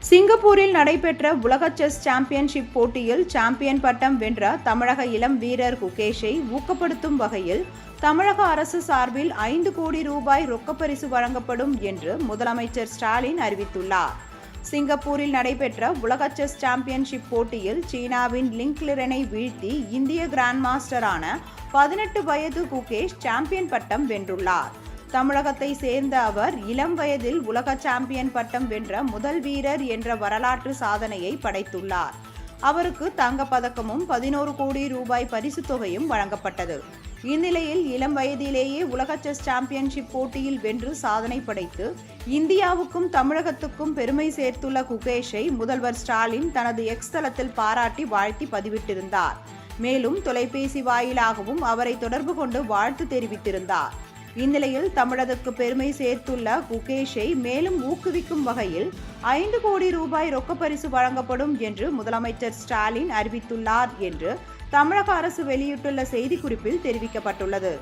சிங்கப்பூரில் நடைபெற்ற உலக செஸ் சாம்பியன்ஷிப் போட்டியில் சாம்பியன் பட்டம் வென்ற தமிழக இளம் வீரர் குகேஷை ஊக்கப்படுத்தும் வகையில் தமிழக அரசு சார்பில் 5 கோடி ரூபாய் ரொக்கப்பரிசு வழங்கப்படும் என்று முதலமைச்சர் ஸ்டாலின் அறிவித்துள்ளார். சிங்கப்பூரில் நடைபெற்ற உலக செஸ் சாம்பியன்ஷிப் போட்டியில் சீனாவின் லிங் லிரனை வீழ்த்தி இந்திய கிராண்ட் மாஸ்டரான 18 வயது குகேஷ் சாம்பியன் பட்டம் வென்றுள்ளார். தமிழகத்தை சேர்ந்த அவர் இளம் வயதில் உலக சாம்பியன் பட்டம் வென்ற முதல் வீரர் என்ற வரலாற்று சாதனையை படைத்துள்ளார். அவருக்கு தங்கப்பதக்கமும் 11 கோடி ரூபாய் பரிசு தொகையும் வழங்கப்பட்டது. இந்நிலையில் இளம் வயதிலேயே உலக செஸ் சாம்பியன்ஷிப் போட்டியில் வென்று சாதனை படைத்து இந்தியாவுக்கும் தமிழகத்துக்கும் பெருமை சேர்த்துள்ள குகேஷை முதல்வர் ஸ்டாலின் தனது எக்ஸ் தளத்தில் பாராட்டி வாழ்த்தி பதிவிட்டிருந்தார். மேலும் தொலைபேசி வாயிலாகவும் அவரை தொடர்பு கொண்டு வாழ்த்து தெரிவித்திருந்தார். இந்நிலையில் தமிழகத்துக்கு பெருமை சேர்த்துள்ள குகேஷை மேலும் ஊக்குவிக்கும் வகையில் 5 கோடி ரூபாய் ரொக்கப்பரிசு வழங்கப்படும் என்று முதலமைச்சர் ஸ்டாலின் அறிவித்துள்ளார் என்று தமிழக அரசு வெளியிட்டுள்ள செய்திக்குறிப்பில் தெரிவிக்கப்பட்டுள்ளது.